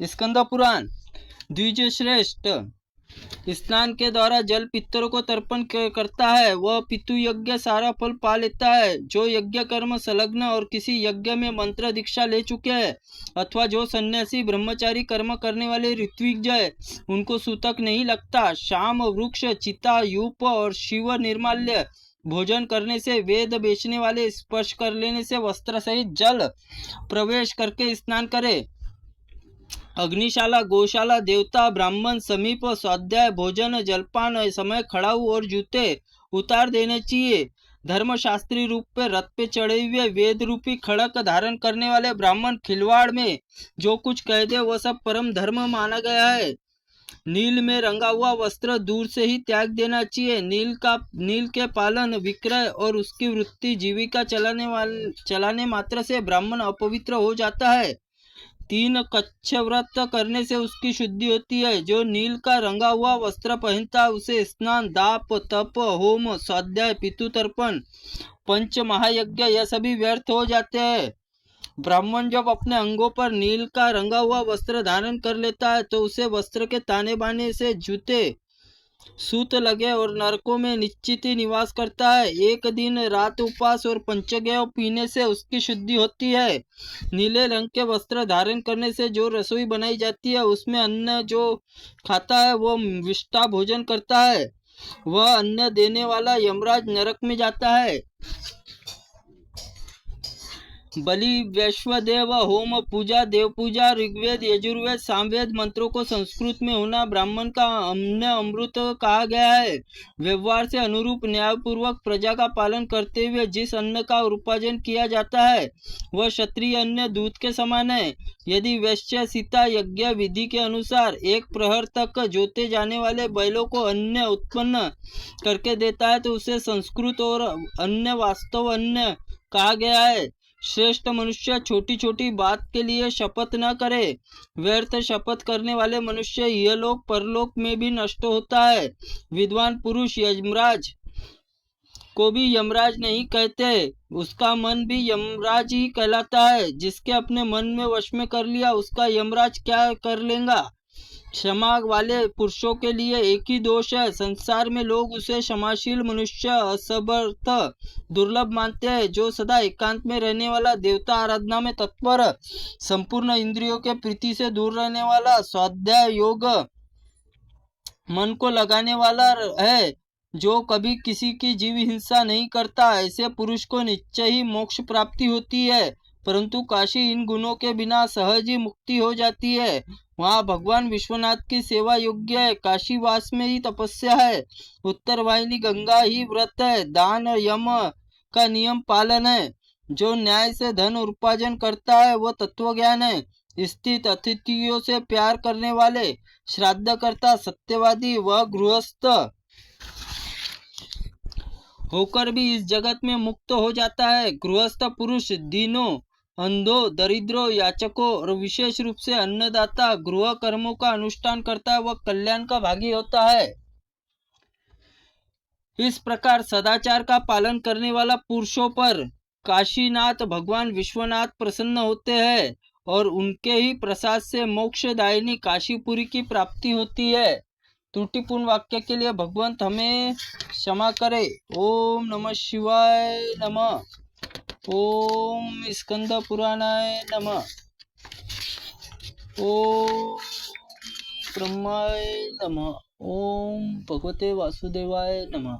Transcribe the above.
स्कंद पुराण। द्विज श्रेष्ठ। स्नान के द्वारा जल पितरों को तर्पण करता है, वह पितु यज्ञ सारा फल पा लेता है। जो यज्ञ कर्म संलग्न और किसी यज्ञ में मंत्र दीक्षा ले चुके हैं, अथवा जो सन्यासी ब्रह्मचारी कर्म करने वाले ऋत्विज है, उनको सूतक नहीं लगता। शाम, वृक्ष, चिता, यूप और शिव निर्माल्य भोजन करने से, वेद बेचने वाले स्पर्श कर लेने से, वस्त्र सहित जल प्रवेश करके स्नान करे। अग्निशाला, गौशाला, देवता, ब्राह्मण समीप, स्वाध्याय, भोजन, जलपान समय, खड़ाऊ और जूते उतार देने चाहिए। धर्मशास्त्री रूप पे रथ पे चढ़े हुए वेद रूपी खड़क धारण करने वाले ब्राह्मण खिलवाड़ में जो कुछ कह दे वह सब परम धर्म माना गया है। नील में रंगा हुआ वस्त्र दूर से ही त्याग देना चाहिए। नील के पालन, विक्रय और उसकी वृत्ति जीविका चलाने मात्र से ब्राह्मण अपवित्र हो जाता है। 3 कच्छ व्रत करने से उसकी शुद्धि होती है। जो नील का रंगा हुआ वस्त्र पहनता है उसे स्नान, दाप, तप, होम, स्वाध्याय, पितु तर्पण, पंच महायज्ञ यह सभी व्यर्थ हो जाते हैं। ब्राह्मण जब अपने अंगों पर नील का रंगा हुआ वस्त्र धारण कर लेता है तो उसे वस्त्र के ताने बाने से जूते सूत लगे और नरकों में निश्चित ही निवास करता है। एक दिन रात उपवास और पंचगव्य पीने से उसकी शुद्धि होती है। नीले रंग के वस्त्र धारण करने से जो रसोई बनाई जाती है उसमें अन्न जो खाता है वो विष्ठा भोजन करता है। वह अन्न देने वाला यमराज नरक में जाता है। बलि, वैश्वदेव, होम, पूजा, देव पूजा, ऋग्वेद, यजुर्वेद, सामवेद मंत्रों को संस्कृत में होना ब्राह्मण का अन्न अमृत कहा गया है। व्यवहार से अनुरूप न्यायपूर्वक प्रजा का पालन करते हुए जिस अन्न का उपार्जन किया जाता है वह क्षत्रिय अन्न दूध के समान है। यदि वैश्य सीता यज्ञ विधि के अनुसार 1 प्रहर तक जोते जाने वाले बैलों को अन्न उत्पन्न करके देता है तो उसे संस्कृत और अन्य वास्तव अन्न कहा गया है। श्रेष्ठ मनुष्य छोटी छोटी बात के लिए शपथ न करे। व्यर्थ शपथ करने वाले मनुष्य इहलोक परलोक में भी नष्ट होता है। विद्वान पुरुष यमराज को भी यमराज नहीं कहते, उसका मन भी यमराज ही कहलाता है। जिसके अपने मन में वश में कर लिया उसका यमराज क्या कर लेगा। क्षमा वाले पुरुषों के लिए एक ही दोष है, संसार में लोग उसे क्षमाशील मनुष्य असमर्थ दुर्लभ मानते हैं। जो सदा एकांत में रहने वाला, देवता आराधना में तत्पर, संपूर्ण इंद्रियों के प्रीति से दूर रहने वाला, स्वाध्याय योग मन को लगाने वाला है, जो कभी किसी की जीव हिंसा नहीं करता, ऐसे पुरुष को निश्चय ही मोक्ष प्राप्ति होती है। परंतु काशी इन गुणों के बिना सहज ही मुक्ति हो जाती है। वहाँ भगवान विश्वनाथ की सेवा योग्य है। काशीवास में ही तपस्या है। उत्तर वाहिनी गंगा ही व्रत है। दान यम का नियम पालन है। जो न्याय से धन उपार्जन करता है वह तत्वज्ञान है। स्थित अतिथियों से प्यार करने वाले, श्राद्ध करता, सत्यवादी वह गृहस्थ होकर भी इस जगत में मुक्त हो जाता है। गृहस्थ पुरुष दीनों, अंधों, दरिद्रों, याचकों और विशेष रूप से अन्नदाता गृह कर्मों का अनुष्ठान करता है, वह कल्याण का भागी होता है। इस प्रकार सदाचार का पालन करने वाला पुरुषों पर काशीनाथ भगवान विश्वनाथ प्रसन्न होते हैं और उनके ही प्रसाद से मोक्षदायिनी काशीपुरी की प्राप्ति होती है। त्रुटिपूर्ण वाक्य के लिए भगवंत हमें क्षमा करे। ओम नमः शिवाय नमः। ओम स्कंद पुराणाय नमः। ओम ब्रह्माय नमः। ओम भगवते वासुदेवाय नमः।